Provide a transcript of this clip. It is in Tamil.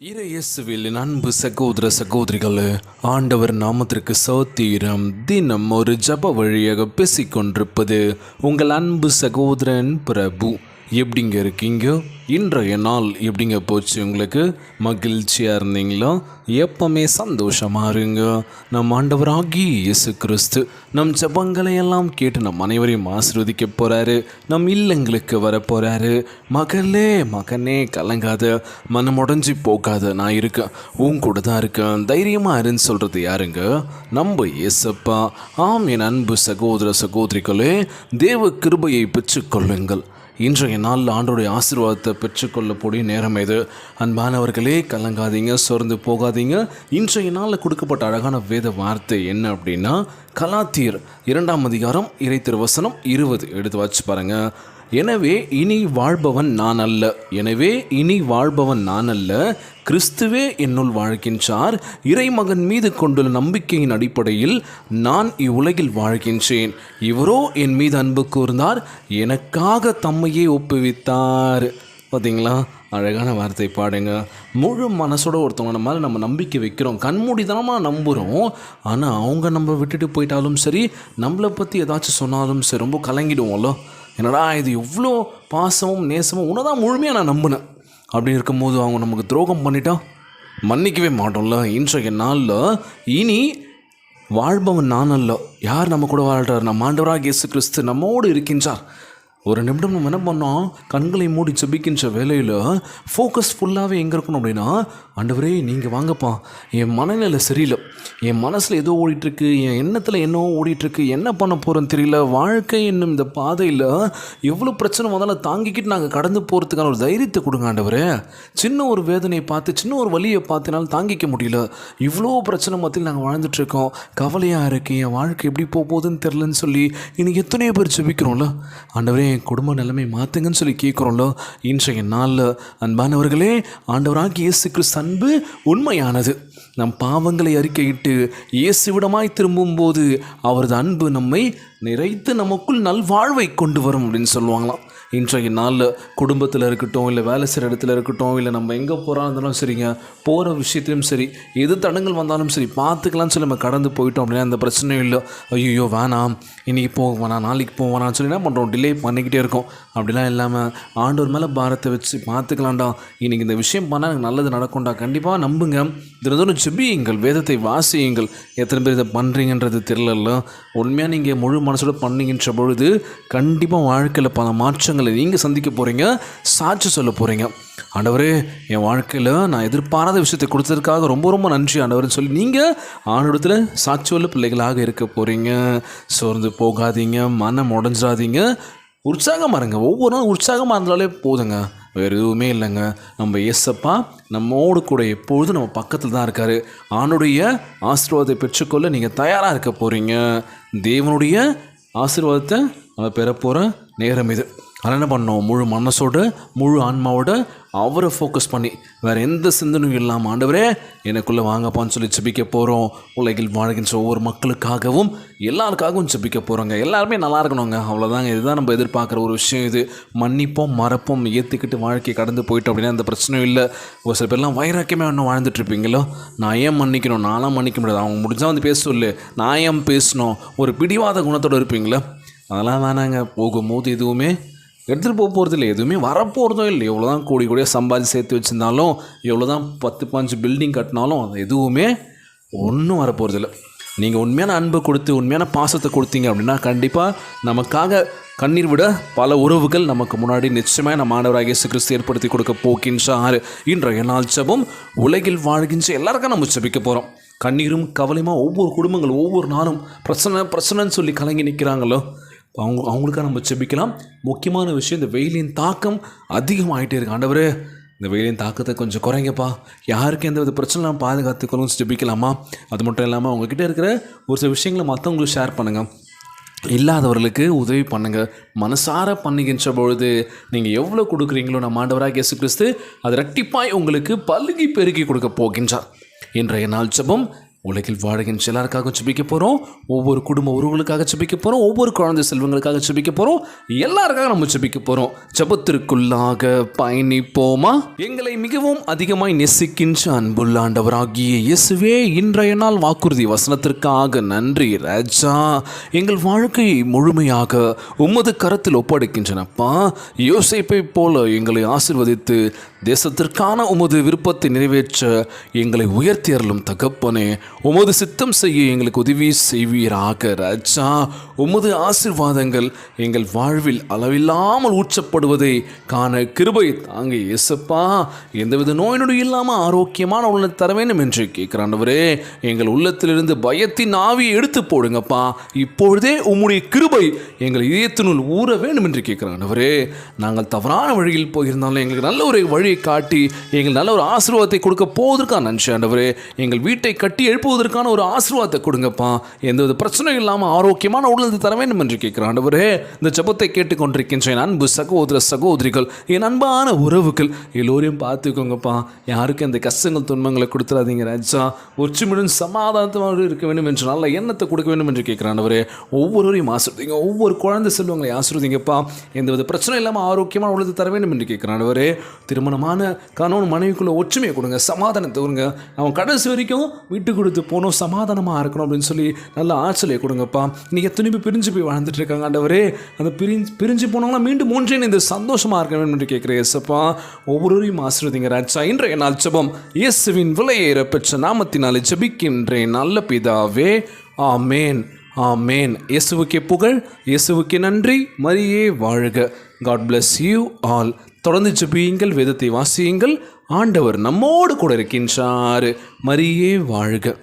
இயேசுவில் அன்பு சகோதர சகோதரிகளே, ஆண்டவர் நாமத்திற்கு சோத்திரம். தினம் ஒரு ஜப வழியாக பேசிக்கொண்டிருப்பது உங்கள் அன்பு சகோதரன் பிரபு. எப்படிங்க இருக்கீங்க? இன்றைய நாள் எப்படிங்க போச்சு? உங்களுக்கு மகிழ்ச்சியாக இருந்தீங்களா? எப்பவுமே சந்தோஷமாக இருங்க. நம் ஆண்டவராகி இயேசு கிறிஸ்து நம் ஜபங்களை எல்லாம் கேட்டு நம் அனைவரையும் ஆசீர்வதிக்க போகிறாரு. நம் இல்லங்களுக்கு வர போகிறாரு. மகளே மகனே கலங்காத, மனம் உடஞ்சி போகாத, நான் இருக்கேன், உன் கூட தான் இருக்கேன், தைரியமாக இருன்னு சொல்கிறது யாருங்க? நம்ம இயேசப்பா. ஆம் என் அன்பு சகோதர சகோதரிகளே, தேவ கிருபையை பெற்றுக்கொள்ளுங்கள். இன்றைய நாளில் ஆண்டோடைய ஆசீர்வாதத்தை பெற்றுக்கொள்ளக்கூடிய நேரம் இது. அன்பானவர்களே, கலங்காதீங்க, சோர்ந்து போகாதீங்க. இன்றைய நாளில் கொடுக்கப்பட்ட அழகான வேத வார்த்தை என்ன அப்படின்னா, கலாத்தியர் 2ஆம் அதிகாரம் இறை திருவசனம் 20 எடுத்து வச்சு பாருங்க. எனவே இனி வாழ்பவன் நான் அல்ல, எனவே இனி வாழ்பவன் நான் அல்ல, கிறிஸ்துவே என்னுள் வாழ்கின்றார். இறைமகன் மீது கொண்டுள்ள நம்பிக்கையின் அடிப்படையில் நான் இவ்வுலகில் வாழ்கின்றேன். இவரோ என் மீது அன்பு கூர்ந்தார், எனக்காக தம்மையே ஒப்புவித்தார். பார்த்தீங்களா? அழகான வார்த்தை பாடுங்க. முழு மனசோட ஒருத்தவங்க மேலே நம்ம நம்பிக்கை வைக்கிறோம், கண்மூடித்தனமாக நம்புகிறோம். ஆனால் அவங்க நம்ம விட்டுட்டு போயிட்டாலும் சரி, நம்மளை பற்றி ஏதாச்சும் சொன்னாலும் சரி, ரொம்ப கலங்கிடுவோம்ல. என்னடா இது எவ்வளோ பாசமும் நேசமும், உன்னதான் முழுமையாக நான் நம்பினேன் அப்படி இருக்கும்போது அவங்க நமக்கு துரோகம் பண்ணிட்டா மன்னிக்கவே மாட்டோம்ல. இன்றைய நாளில் இனி வாழ்பவன் நான் அல்ல, யார் நம்ம கூட வாழ்கிறார்? நம்ம ஆண்டவராகிய இயேசு கிறிஸ்து நம்மோடு இருக்கின்றார். ஒரு நிமிடம் நம்ம என்ன பண்ணோம், கண்களை மூடி ஜெபிக்கின்ற வேலையில் ஃபோக்கஸ் ஃபுல்லாகவே எங்கே இருக்கணும் அப்படின்னா, ஆண்டவரே நீங்கள் வாங்கப்பா, என் மனநிலை சரியில்லை, என் மனசில் ஏதோ ஓடிட்டுருக்கு, என் எண்ணத்தில் என்னவோ ஓடிட்டுருக்கு, என்ன பண்ண போகிறோன்னு தெரியல, வாழ்க்கை என்னும் இந்த பாதையில் எவ்வளோ பிரச்சனை வந்தாலும் தாங்கிக்கிட்டு நாங்கள் கடந்து போகிறதுக்கான ஒரு தைரியத்தை கொடுங்க ஆண்டவரே. சின்ன ஒரு வேதனையை பார்த்து, சின்ன ஒரு வலியை பார்த்தினாலும் தாங்கிக்க முடியல, இவ்வளோ பிரச்சனை மத்தியில் நாங்கள் வாழ்ந்துட்டுருக்கோம், கவலையாக இருக்குது, என் வாழ்க்கை எப்படி போகுதுன்னு தெரிலன்னு சொல்லி இன்னைக்கு எத்தனையோ பேர் ஜெபிக்கிறோம்ல. ஆண்டவரே குடும்ப நிலைமை மாற்றுங்கன்னு சொல்லி கேட்குறோம்ல. இன்றைய நாளில் அன்பானவர்களே, ஆண்டவராகிய இயேசு கிறிஸ்து அன்பு உண்மையானது. நம் பாவங்களை அறிக்கையிட்டு இயேசுவிடமாய் திரும்பும்போது அவரது அன்பு நம்மை நிறைத்து நமக்குள் நல்வாழ்வை கொண்டு வரும் அப்படின்னு சொல்லுவாங்களாம். இன்றைய நாளில் குடும்பத்தில் இருக்கட்டும், இல்லை வேலை செய்கிற இடத்துல இருக்கட்டும், இல்லை நம்ம எங்கே போகிறா இருந்தாலும் சரிங்க, போகிற விஷயத்துலையும் சரி, எது தடங்கள் வந்தாலும் சரி பார்த்துக்கலாம்னு சொல்லி நம்ம கடந்து போயிட்டோம் அப்படின்னா அந்த பிரச்சனையும் இல்லை. ஐயோ வேணாம், இன்றைக்கி போவேணா, நாளைக்கு போவேணான்னு சொல்லி என்ன பண்ணுறோம், டிலே பண்ணிக்கிட்டே இருக்கோம். அப்படிலாம் இல்லாமல் ஆண்டவர் மேலே பாரத்தை வச்சு பார்த்துக்கலாம்டா, இன்றைக்கி இந்த விஷயம் பண்ணால் எனக்கு நல்லது நடக்கும்டா, கண்டிப்பாக நம்புங்க, தினந்தோறும் ஜெபியுங்கள், வேதத்தை வாசியுங்கள். எத்தனை பேர் இதை பண்ணுறீங்கன்றது தெரியல. உண்மையாக நீங்கள் முழு மனசோட பண்ணிக்கின்ற பொழுது கண்டிப்பாக வாழ்க்கையில் பல மாற்றங்களை நீங்கள் சந்திக்க போகிறீங்க, சாட்சி சொல்ல போகிறீங்க. ஆண்டவரே, என் வாழ்க்கையில் நான் எதிர்பாராத விஷயத்தை கொடுத்ததுக்காக ரொம்ப ரொம்ப நன்றி ஆண்டவர்னு சொல்லி நீங்கள் ஆண்டவரத்தில் சாட்சியுள்ள பிள்ளைகளாக இருக்க போகிறீங்க. சோர்ந்து போகாதீங்க, மனம் உடஞ்சிடாதீங்க, உற்சாகமாக இருங்க. ஒவ்வொரு நாளும் உற்சாகமாக இருந்தாலே போதுங்க, வேறு எதுவுமே இல்லைங்க. நம்ம இயேசப்பா நம்மோடு கூட எப்பொழுதும் நம்ம பக்கத்தில் தான் இருக்கார். ஆணுடைய ஆசீர்வாதத்தை பெற்றுக்கொள்ள நீங்கள் தயாராக இருக்க போகிறீங்க. தேவனுடைய ஆசீர்வாதத்தை நம்ம பெற போகிற நேரம் இது. அதனால் என்ன பண்ணோம், முழு மனசோடு முழு ஆன்மாவோட அவரை ஃபோக்கஸ் பண்ணி வேறு எந்த சிந்தனையும் இல்லாமல் ஆண்டவரே எனக்குள்ளே வாங்கப்பான்னு சொல்லி ஜெபிக்க போகிறோம். உலகில் வாழ்கின்ற ஒவ்வொரு மக்களுக்காகவும் எல்லாருக்காகவும் ஜெபிக்க போகிறோங்க. எல்லாருமே நல்லா இருக்கணுங்க, அவ்வளோதாங்க. இதுதான் நம்ம எதிர்பார்க்குற ஒரு விஷயம். இது மன்னிப்போம், மறப்போம், ஏற்றுக்கிட்டு வாழ்க்கையை கடந்து போயிட்டோம் அப்படின்னா அந்த பிரச்சனையும் இல்லை. ஒரு சில பேர்லாம் வைராக்கியமே ஒன்றும் வாழ்ந்துட்டுருப்பீங்களோ, நான் ஏன் மன்னிக்கணும், நான்லாம் மன்னிக்க முடியாது, அவங்க முடிஞ்சால் வந்து பேச சொல்லு, நான் ஏன் பேசணும், ஒரு பிடிவாத குணத்தோடு இருப்பீங்களா, அதெல்லாம் வேணாங்க. போகும்போது எதுவுமே எடுத்துகிட்டு போகிறது இல்லை, எதுவுமே வரப்போகிறதும் இல்லை. எவ்வளோ தான் கோடி கோடியாக சம்பாதிச்சு சேர்த்து வச்சுருந்தாலும், எவ்வளோ தான் 10-15 பில்டிங் கட்டினாலும் அது எதுவுமே ஒன்றும் வரப்போகிறது இல்லை. நீங்கள் உண்மையான அன்பை கொடுத்து உண்மையான பாசத்தை கொடுத்தீங்க அப்படின்னா கண்டிப்பாக நமக்காக கண்ணீர் விட பல உறவுகள் நமக்கு முன்னாடி நிச்சயமாக நம்ம ஆண்டவராகிய இயேசு கிறிஸ்து ஏற்படுத்தி கொடுக்க போகின்றார். இன்றைய நாள் ஜெபம் உலகில் வாழ்கின்ற எல்லாருக்கும் நம்ம ஜெபிக்க போகிறோம். கண்ணீரும் கவலையுமா ஒவ்வொரு குடும்பங்கள் ஒவ்வொரு நாளும் பிரச்சனைன்னு சொல்லி கலங்கி நிற்கிறாங்களோ, அவங்களுக்காக நம்ம ஜெபிக்கலாம். முக்கியமான விஷயம், இந்த வெயிலின் தாக்கம் அதிகமாகிட்டே இருக்கு. ஆண்டவரே, இந்த வெயிலின் தாக்கத்தை கொஞ்சம் குறைங்கப்பா, யாருக்கு எந்த வித பிரச்சனைலாம் பாதுகாத்துக்கணும் ஜெபிக்கலாமா. அது மட்டும் இல்லாமல் அவங்கக்கிட்ட இருக்கிற ஒரு சில விஷயங்களை மற்றவங்களுக்கு ஷேர் பண்ணுங்கள், இல்லாதவர்களுக்கு உதவி பண்ணுங்கள். மனசார பண்ணுகின்ற பொழுது நீங்கள் எவ்வளோ கொடுக்குறீங்களோ நம்ம ஆண்டவராகிய இயேசு கிறிஸ்து அது இரட்டிப்பாய் உங்களுக்கு பல்கி பெருகி கொடுக்க போகின்றார். இன்றைய நாள் ஜெபம் உலகில் வாழ்கின்ற எல்லாருக்காக ஜெபிக்க போகிறோம். ஒவ்வொரு குடும்ப உறவுகளுக்காக ஜெபிக்க போகிறோம். ஒவ்வொரு குழந்தை செல்வங்களுக்காக ஜெபிக்க போகிறோம். எல்லாருக்காக நம்ம ஜெபிக்க போகிறோம். ஜெபத்திற்குள்ளாக பயணிப்போமா? எங்களை மிகவும் அதிகமாய் நேசிக்கின்ற அன்புள்ள ஆண்டவராகிய இயேசுவே, இன்றைய நாள் வாக்குறுதி வசனத்திற்காக நன்றி ராஜா. எங்கள் வாழ்க்கையை முழுமையாக உமது கரத்தில் ஒப்படைக்கின்றனப்பா. யோசேப்பை போல எங்களை ஆசீர்வதித்து தேசத்திற்கான உமது விருப்பத்தை நிறைவேற்ற எங்களை உயர்த்தி அருளும் தகப்பனே. உமது சித்தம் செய்ய எங்களுக்கு உதவி செய்வீராக ராஜா. உமது ஆசீர்வாதங்கள் எங்கள் வாழ்வில் அளவில்லாமல் ஊற்றப்படுவதை காண கிருபை தாங்க இயேசப்பா. எந்தவித நோய் நொடி இல்லாமல் ஆரோக்கியமான உள்ளத்தை தர வேண்டும் என்று கேட்கிறாண்டவரே. எங்கள் உள்ளத்திலிருந்து பயத்தின் ஆவியை எடுத்து போடுங்கப்பா. இப்பொழுதே உம்முடைய கிருபை எங்கள் இதயத்தினுள் ஊற வேண்டும் என்று கேட்கிறாண்டவரே. நாங்கள் தவறான வழியில் போயிருந்தாலும் எங்களுக்கு நல்ல ஒரு வழியை காட்டி எங்கள் நல்ல ஒரு ஆசீர்வாதத்தை கொடுக்க போவதற்கான நன்றி ஆண்டவரே. எங்கள் வீட்டை கட்டி எழுப்புவதற்கான ஒரு ஆசீர்வாதத்தை கொடுங்கப்பா. எந்தவித பிரச்சனையும் இல்லாமல் ஆரோக்கியமான உடலத்தை தர வேண்டும் என்று கேட்கிற ஆண்டவரே. இந்த ஜெபத்தை கேட்டுக்கொண்டிருக்கின்ற என் அன்பு சகோதர சகோதரிகள், என் அன்பான உறவுகள் எல்லோரையும் பார்த்துக்கோங்கப்பா. யாருக்கும் அந்த கஷ்டங்கள் துன்பங்களை கொடுத்துடாதீங்க ராஜா. ஒற்றுமையுடன் சமாதானத்தோடு இருக்க வேண்டும் என்று நல்ல எண்ணத்தை கொடுக்க வேண்டும் என்று கேட்கிற ஆண்டவரே. ஒவ்வொருவரையும் ஆசீர்வதிங்க. ஒவ்வொரு குழந்தை செல்வங்களை ஆசீர்வதிங்கப்பா. எந்தவித பிரச்சனை இல்லாமல் ஆரோக்கியமான உடலத்தை தர வேண்டும் என்று கேட்கிற ஆண்டவரே. திருமணமான கணவன் மனைவிக்குள்ள ஒற்றுமையை கொடுங்க, சமாதானத்தை கொடுங்க. அவன் கடைசி வரைக்கும் விட்டு கொடுத்து போகணும், சமாதானமாக இருக்கணும் அப்படின்னு சொல்லி நல்ல ஆற்றலை கொடுங்கப்பா. நீங்கள் எத்தனை பேர் பிரிஞ்சு போய் வாழ்ந்துட்டு இருக்காங்க ஆண்டவரே. அந்த பிரிஞ்சு போனவங்களாம் மீண்டும் ஒன்றே இந்த சந்தோஷமாக இருக்க வேண்டும் என்று கேட்குறேன் இயேசப்பா. ஒவ்வொருவரையும் ஆசீர்வதிங்க ராஜா. இன்றைய நாள் ஜெபம் இயேசுவின் விலையேற பெற்ற நாமத்தினாலே ஜெபிக்கின்றேன் நல்ல பிதாவே, ஆமேன் ஆமேன். இயேசுவுக்கே புகழ், இயேசுவுக்கே நன்றி. மரியே வாழ்க. God bless you all. தொடர்ந்து ஜெபியுங்கள், வேதத்தை வாசியுங்கள். ஆண்டவர் நம்மோடு கூட இருக்கின்றார். மரியே வாழ்க.